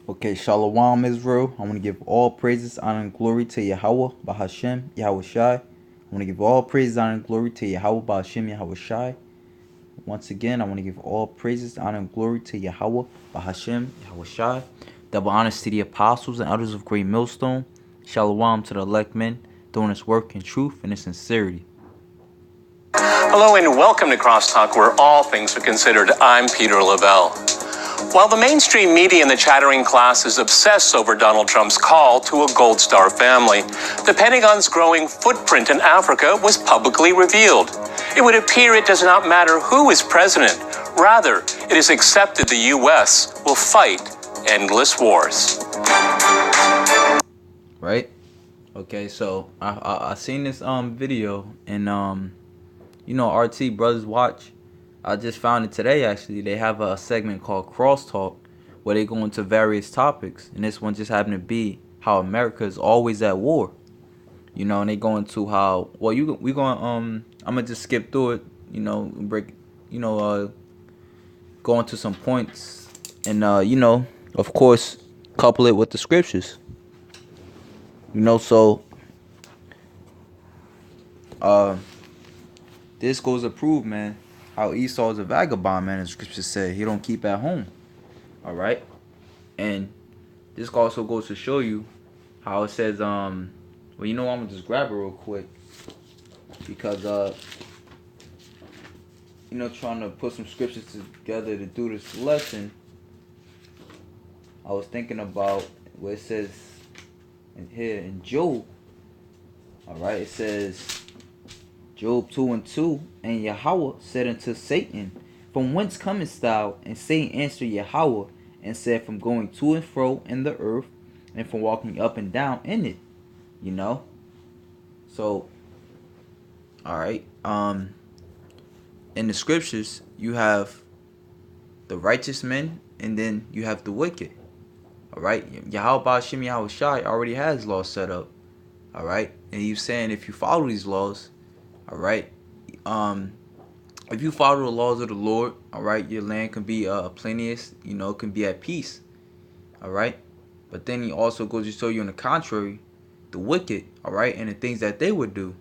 Okay, Shalom Israel. I want to give all praises, honor, and glory to Yahweh, Bahashem, Yahweh Shai. I want to give all praises, honor, and glory to Yahweh, Bahashem, Yahweh Shai. Once again, I want to give all praises, honor, and glory to Yahweh, Bahashem, Yahweh Shai. Double honors to the apostles and elders of Great Millstone. Shalom to the elect men, doing this work in truth and in sincerity. Hello and welcome to Crosstalk, where all things are considered. I'm Peter Lavelle. While the mainstream media and the chattering classes obsess over Donald Trump's call to a Gold Star family, the Pentagon's growing footprint in Africa was publicly revealed. It would appear it does not matter who is president. Rather, it is accepted the U.S. will fight endless wars. Right? Okay, so I seen this video and RT Brothers Watch. I just found it today, actually. They have a segment called Crosstalk where they go into various topics. And this one just happened to be how America is always at war. And they go into how, well, I'm going to just skip through it, go into some points and, of course, couple it with the scriptures. This goes to prove, man, how Esau is a vagabond, man. The scriptures say he don't keep at home. All right, and this also goes to show you how it says, I'm gonna just grab it real quick because trying to put some scriptures together to do this lesson. I was thinking about where it says in Job. All right, it says. Job 2:2, and Yahweh said unto Satan, From whence comest thou? And Satan answered Yahweh, and said, From going to and fro in the earth, and from walking up and down in it. So, alright, in the scriptures, you have the righteous men, and then you have the wicked. Alright, Yahweh Ba'ashem Yahweh Shai already has laws set up. Alright, and he's saying if you follow these laws, all right. If you follow the laws of the Lord, all right, your land can be plenteous, it can be at peace. All right. But then he also goes to show you on the contrary, the wicked, all right, and the things that they would do,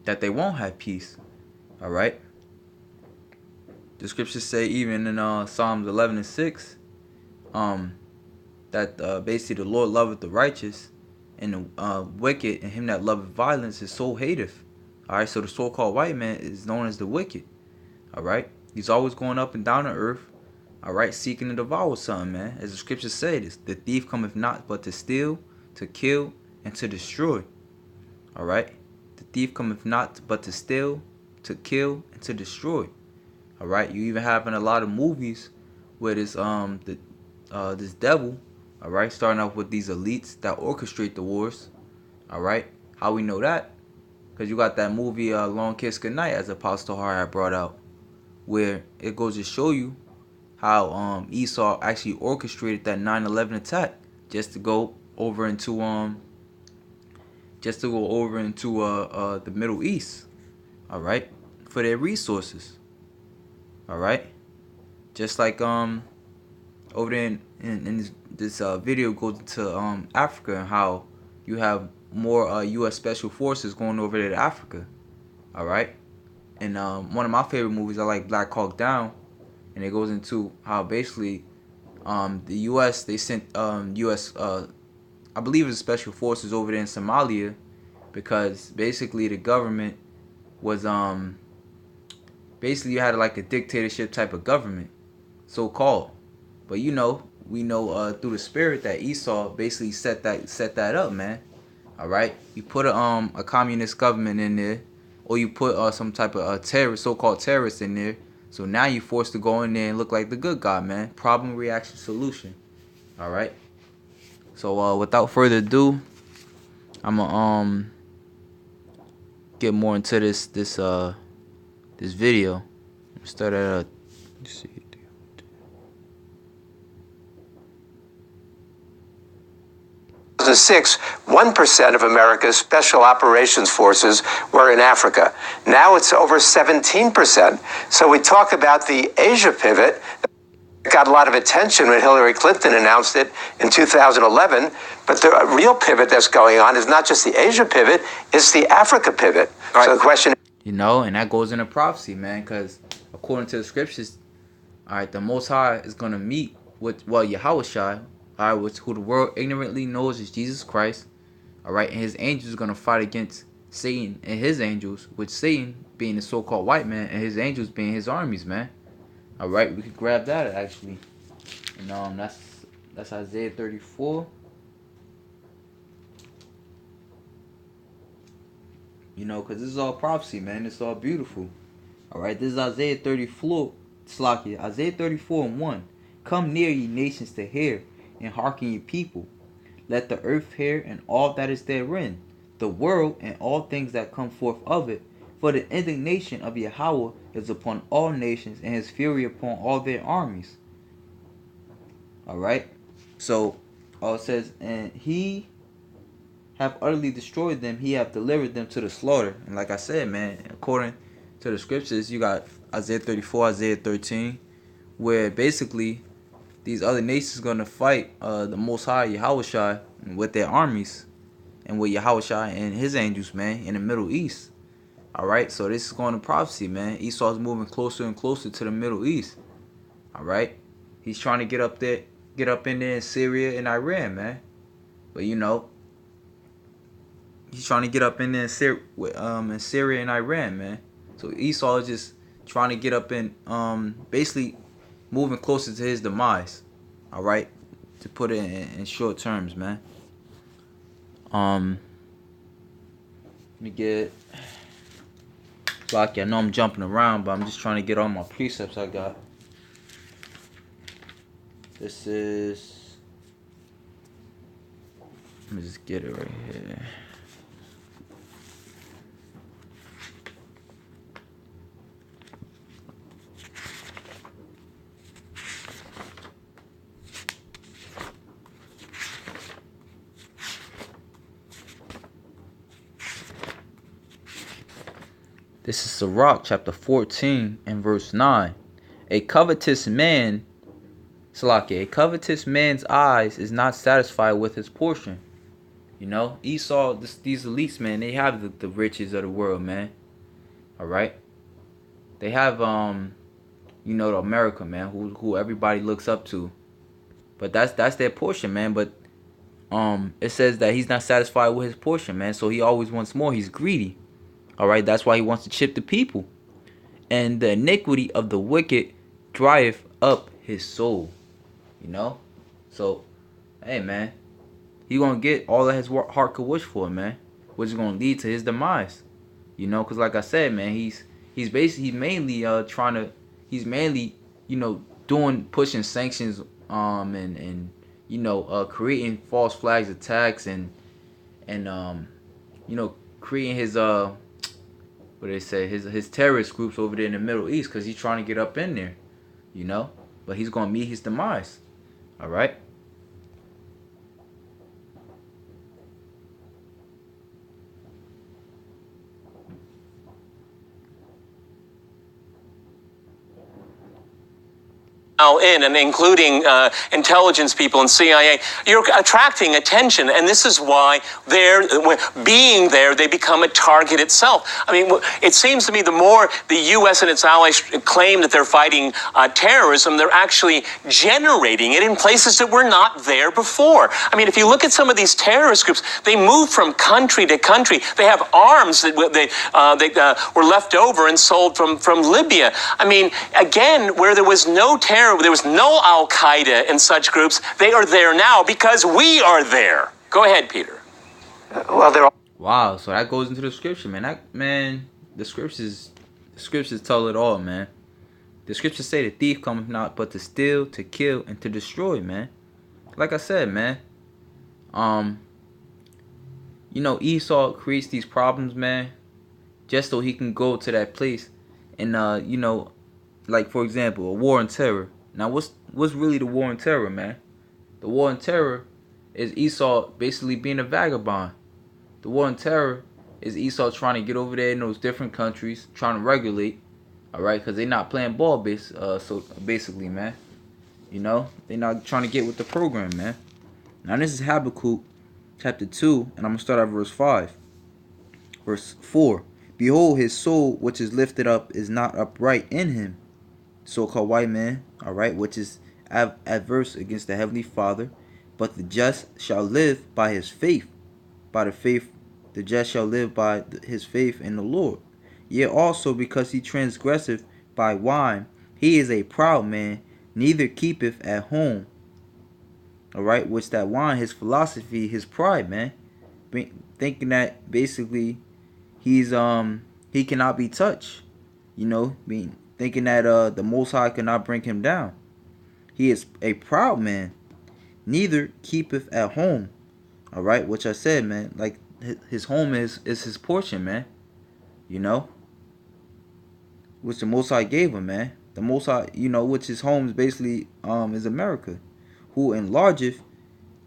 that they won't have peace. All right. The scriptures say even in Psalms 11:6, that basically the Lord loveth the righteous, and the wicked and him that loveth violence his soul hateth. Alright, so the so-called white man is known as the wicked. Alright, he's always going up and down the earth. Alright, seeking to devour something, man. As the scriptures say, the thief cometh not but to steal, to kill, and to destroy. Alright, the thief cometh not but to steal, to kill, and to destroy. Alright, you even have in a lot of movies where this this devil, alright, starting off with these elites that orchestrate the wars. Alright, how we know that? Because you got that movie, Long Kiss Goodnight, as Apostle Hart brought out, where it goes to show you how Esau actually orchestrated that 9/11 attack just to go over into the Middle East, all right, for their resources, all right. Just like over there in this video goes to Africa and how you have more U.S. Special Forces going over there to Africa, all right. And one of my favorite movies, I like Black Hawk Down, and it goes into how basically the U.S. they sent U.S. I believe it's Special Forces over there in Somalia, because basically the government was basically you had like a dictatorship type of government, so called, but we know through the spirit that Esau basically set that up, man. All right, you put a communist government in there, or you put some type of terrorist, so-called terrorist in there. So now you're forced to go in there and look like the good guy, man. Problem, reaction, solution. All right. So without further ado, I'm gonna get more into this video. Start at let's see. 2006, 1% of America's special operations forces were in Africa. Now it's over 17%. So we talk about the Asia pivot. got a lot of attention when Hillary Clinton announced it in 2011. But the real pivot that's going on is not just the Asia pivot, it's the Africa pivot. Right. So the question, you know, and that goes into prophecy, man, because according to the scriptures, all right, the Most High is going to meet with, well, Yahushua, all right, who the world ignorantly knows is Jesus Christ, all right, and his angels are going to fight against Satan and his angels, with Satan being the so-called white man and his angels being his armies, man. All right, we could grab that actually. And that's Isaiah 34. You know, because this is all prophecy, man. It's all beautiful. All right, this is Isaiah 34. Slakia, Isaiah 34:1. Come near, ye nations, to hear, and hearken, ye people. Let the earth hear, and all that is therein, the world, and all things that come forth of it. For the indignation of Yahweh is upon all nations, and his fury upon all their armies. Alright? So, it says, and he have utterly destroyed them, he have delivered them to the slaughter. And like I said, man, according to the scriptures, you got Isaiah 34, Isaiah 13, where basically these other nations going to fight the Most High, Yahushua, with their armies, and with Yahushua and his angels, man, in the Middle East. Alright, so this is going to prophecy, man. Esau's moving closer and closer to the Middle East. Alright? He's trying to get up in there in Syria and Iran, man. But you know, he's trying to get up in there in Syria and Iran, man. So Esau is just trying to get up in, basically moving closer to his demise. Alright? To put it in short terms, man. Let me get... Like, I know I'm jumping around, but I'm just trying to get all my precepts I got. This is... Let me just get it right here. This is Sirach chapter 14 and verse 9. A covetous man, Salaki, a covetous man's eyes is not satisfied with his portion. You know, Esau, these elites, man, they have the riches of the world, man. Alright? They have, you know, America, man, who everybody looks up to. But that's their portion, man. But it says that he's not satisfied with his portion, man. So he always wants more. He's greedy. Alright, that's why he wants to chip the people. And the iniquity of the wicked drieth up his soul. You know? So, hey, man. He gonna get all that his heart could wish for, man. Which is gonna lead to his demise. You know? Because like I said, man, he's mainly he's mainly, you know, pushing sanctions, and you know, creating false flags attacks and you know, creating his what they say, his terrorist groups over there in the Middle East, because he's trying to get up in there, you know. But he's gonna meet his demise. All right. Now in, and including intelligence people and CIA, you're attracting attention, and this is why being there, they become a target itself. I mean, it seems to me the more the U.S. and its allies claim that they're fighting terrorism, they're actually generating it in places that were not there before. I mean, if you look at some of these terrorist groups, they move from country to country. They have arms that were left over and sold from Libya. I mean, again, where there was no terror, there was no Al-Qaeda in such groups, they are there now because we are there. Go ahead, Peter. Well, they're all... Wow, so that goes into the scripture, man. The scriptures tell it all, man. The scriptures say the thief cometh not but to steal, to kill, and to destroy, man. Like I said, man. You know, Esau creates these problems, man, just so he can go to that place and you know, like for example, a war on terror. Now, what's really the war on terror, man? The war on terror is Esau basically being a vagabond. The war on terror is Esau trying to get over there in those different countries, trying to regulate, all right, because they're not playing ball so basically, man. You know, they're not trying to get with the program, man. Now this is Habakkuk chapter 2, and I'm going to start at verse 5. Verse 4. Behold, his soul which is lifted up is not upright in him. So-called white man, all right, which is adverse against the heavenly Father. But the just shall live by his faith. By the faith, the just shall live by his faith in the Lord. Yea, also because he transgresseth by wine, he is a proud man, neither keepeth at home. All right, which that wine, his philosophy, his pride, man, thinking that basically he cannot be touched. You know, thinking that the Most High cannot bring him down. He is a proud man, neither keepeth at home. All right, which I said, man, like his home is his portion, man. You know, which the Most High gave him, man. The Most High, you know, which his home is basically is America, who enlargeth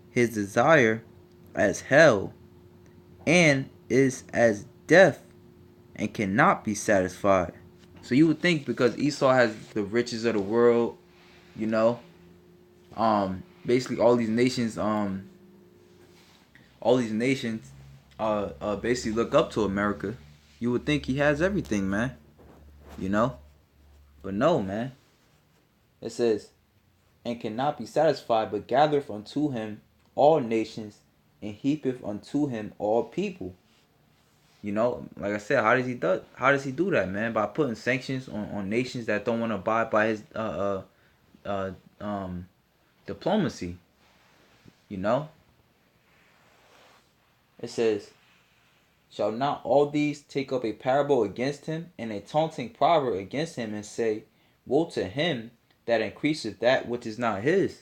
his desire as hell, and is as death, and cannot be satisfied. So you would think because Esau has the riches of the world, you know, basically all these nations, basically look up to America. You would think he has everything, man. You know, but no, man. It says, and cannot be satisfied, but gathereth unto him all nations, and heapeth unto him all people. You know, like I said, how does he do that, man? By putting sanctions on nations that don't want to abide by his uh diplomacy. You know, it says, shall not all these take up a parable against him, and a taunting proverb against him, and say, woe to him that increaseth that which is not his?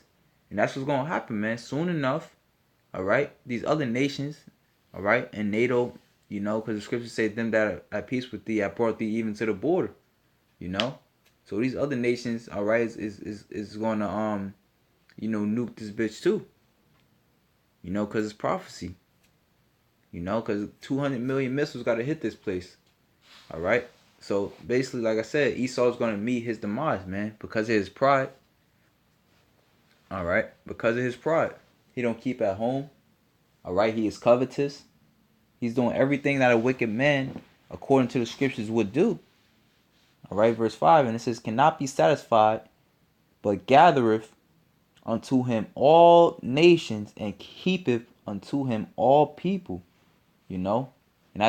And that's what's gonna happen, man. Soon enough, all right. These other nations, all right, and NATO, you know, because the scriptures say them that are at peace with thee, I brought thee even to the border. You know, so these other nations, all right, is gonna you know, nuke this bitch too. You know, because it's prophecy. You know, because 200 million missiles got to hit this place. All right. So basically, like I said, Esau's going to meet his demise, man, because of his pride. All right. Because of his pride. He don't keep at home. All right. He is covetous. He's doing everything that a wicked man, according to the scriptures, would do. All right. Verse 5. And it says, cannot be satisfied, but gathereth unto him all nations, and keepeth unto him all people. You know, and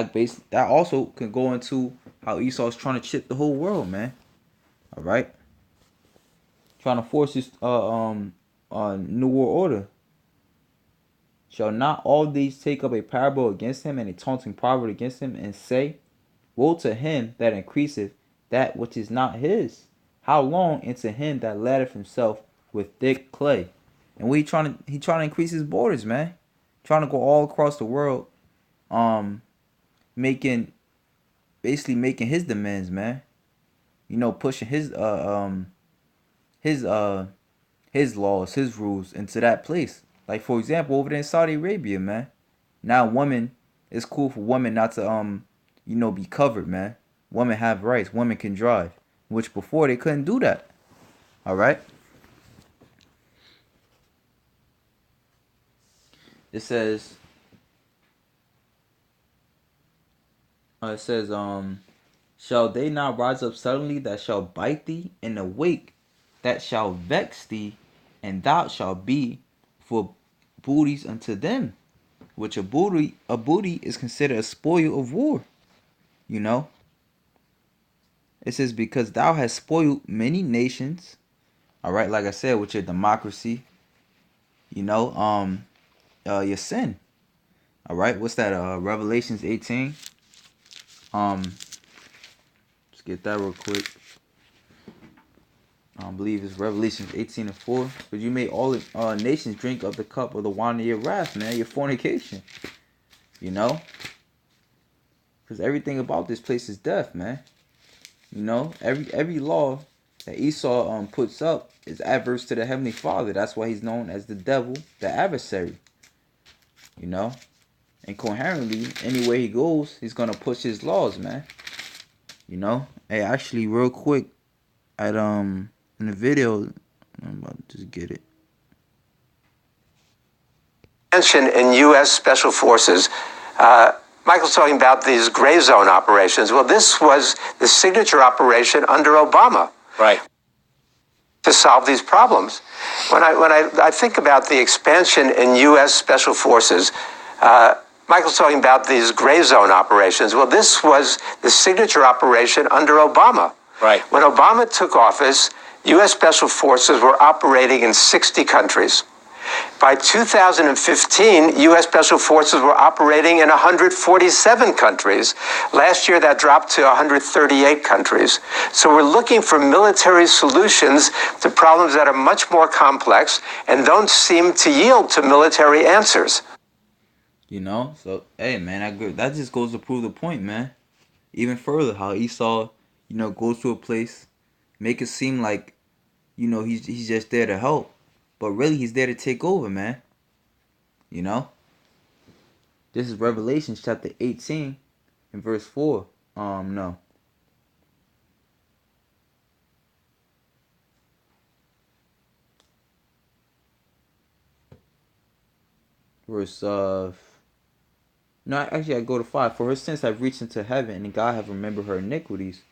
that also can go into how Esau's trying to chip the whole world, man. All right, trying to force this new world order. Shall not all these take up a parable against him, and a taunting proverb against him, and say, woe to him that increaseth that which is not his? How long into him that laddeth himself with thick clay? And he trying to increase his borders, man. Trying to go all across the world, making basically making his demands, man. You know, pushing his his laws, his rules into that place. Like for example, over there in Saudi Arabia, man. Now women, it's cool for women not to you know, be covered, man. Women have rights. Women can drive, which before they couldn't do that. All right. It says shall they not rise up suddenly that shall bite thee, and awake that shall vex thee, and thou shalt be for booties unto them? Which a booty is considered a spoil of war. You know? It says, because thou hast spoiled many nations, all right, like I said, with your democracy, you know, your sin. All right, what's that? Revelations 18. Let's get that real quick. I believe it's Revelations 18:4. But you made all the nations drink of the cup of the wine of your wrath, man, your fornication. You know? Because everything about this place is death, man. You know? Every law that Esau puts up is adverse to the Heavenly Father. That's why he's known as the devil, the adversary. You know? And coherently, anywhere he goes, he's gonna push his laws, man. You know? Hey, actually, real quick, at in the video, I'm about to just get it. Expansion in U.S. Special Forces. Michael's talking about these gray zone operations. Well, this was the signature operation under Obama. Right. To solve these problems. When I think about the expansion in U.S. Special Forces, Michael's talking about these gray zone operations. Well, this was the signature operation under Obama. Right. When Obama took office, U.S. Special Forces were operating in 60 countries. By 2015, U.S. Special Forces were operating in 147 countries. Last year, that dropped to 138 countries. So we're looking for military solutions to problems that are much more complex and don't seem to yield to military answers. You know, so hey, man, that just goes to prove the point, man. Even further, how Esau, goes to a place, make it seem like, he's just there to help, but really he's there to take over, man. You know, this is Revelation chapter 18 and verse 4. No. Verse no, actually I go to 5. For her sins have reached into heaven, and God have remembered her iniquities.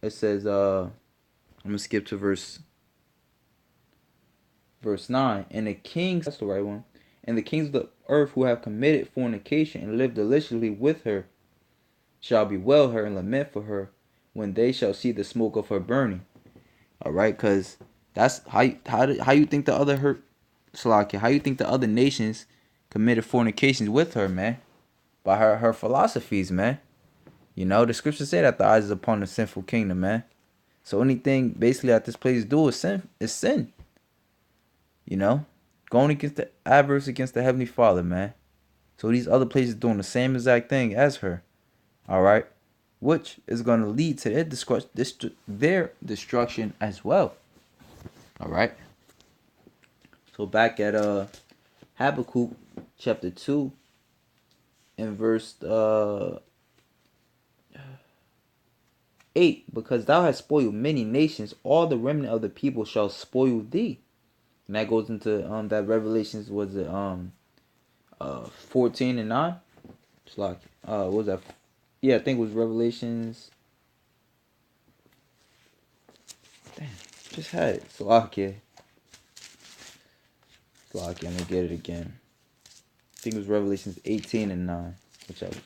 It says I'm gonna skip to verse 9. And the kings, that's the right one, and the kings of the earth who have committed fornication and lived deliciously with her shall bewail her and lament for her when they shall see the smoke of her burning. All right, because that's how you think the other Salakia, how you think the other nations committed fornications with her, man? By her philosophies, man. The scriptures say that the eyes is upon the sinful kingdom, man. So anything basically that this place do is sin. Going against the adverse against the Heavenly Father, man. So these other places doing the same exact thing as her. All right, which is going to lead to their destruction as well. All right. So back at Habakkuk chapter 2 and verse 8, because thou hast spoiled many nations, all the remnant of the people shall spoil thee. And that goes into that Revelations, was it 14 and 9? It's like what was that? Yeah, I think it was Revelations. Damn, just had it. Slovakia. I'm gonna get it again. I think it was Revelations 18 and 9, which I was.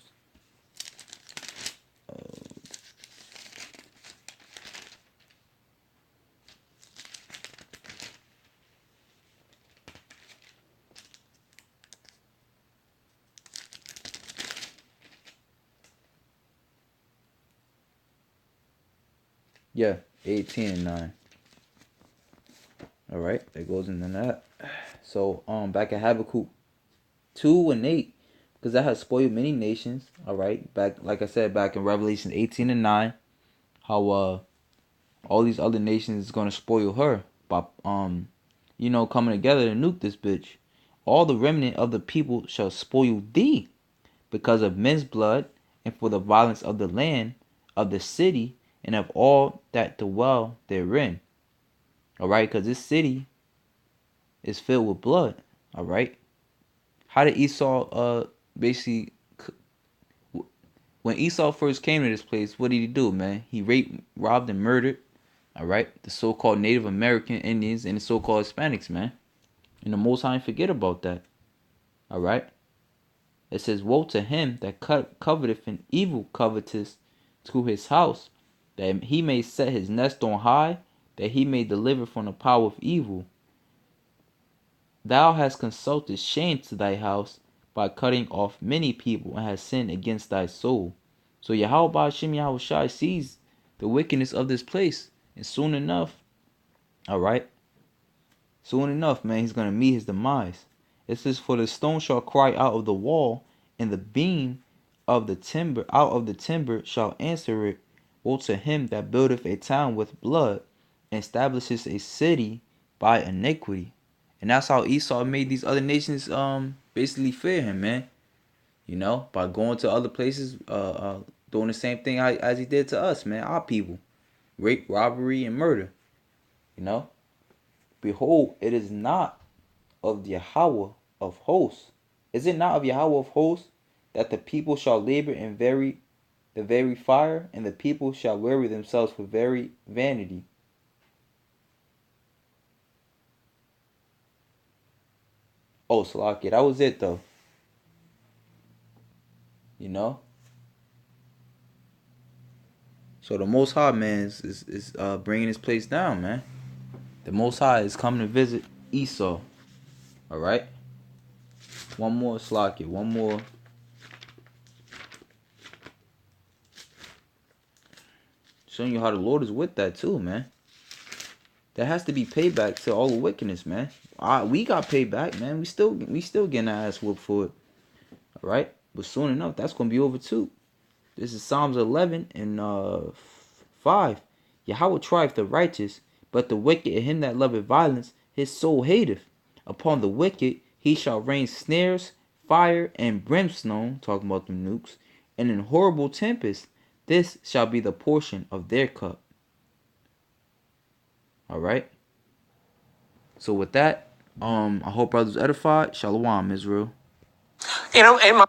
Yeah, 18 and 9. All right, that goes into that. So back at Habakkuk 2 and 8, because that has spoiled many nations. All right, back, like I said, back in Revelation 18 and 9, how all these other nations is gonna spoil her by coming together to nuke this bitch. All the remnant of the people shall spoil thee because of men's blood, and for the violence of the land, of the city, and of all that dwell therein. All right, because this city is filled with blood. All right. How did Esau basically, when Esau first came to this place, what did he do, man? He raped, robbed, and murdered. All right, the so-called Native American Indians and the so-called Hispanics, man. And the Most High ain't forget about that. All right. It says, woe to him that coveteth an evil covetous to his house, that he may set his nest on high, that he may deliver from the power of evil. Thou hast consulted shame to thy house by cutting off many people, and hast sinned against thy soul. So Yahweh Shem Yahushai sees the wickedness of this place, and soon enough, all right, man, he's gonna meet his demise. It says, for the stone shall cry out of the wall, and the beam of the timber out of the timber shall answer it. Woe to him that buildeth a town with blood, and establishes a city by iniquity. And that's how Esau made these other nations basically fear him, man. By going to other places, doing the same thing as he did to us, man, our people. Rape, robbery, and murder. But Behold, it is not of the Yahweh of hosts. Is it not of Yahweh of hosts that the people shall labor in the very fire, and the people shall weary themselves for very vanity? Oh, Salakia, that was it though. You know? So the Most High, man, is bringing his place down, man. The Most High is coming to visit Esau. All right? One more, Salakia, one more. Showing you how the Lord is with that too, man. There has to be payback to all the wickedness, man. We got payback, man. We still getting our ass whooped for it. All right? But soon enough, that's going to be over too. This is Psalms 11 and 5. Yahweh trieth the righteous, but the wicked and him that loveth violence, his soul hateth. Upon the wicked he shall rain snares, fire, and brimstone, talking about them nukes, and in horrible tempest. This shall be the portion of their cup. All right. So with that, I hope brothers edified. Shalom, Israel. In my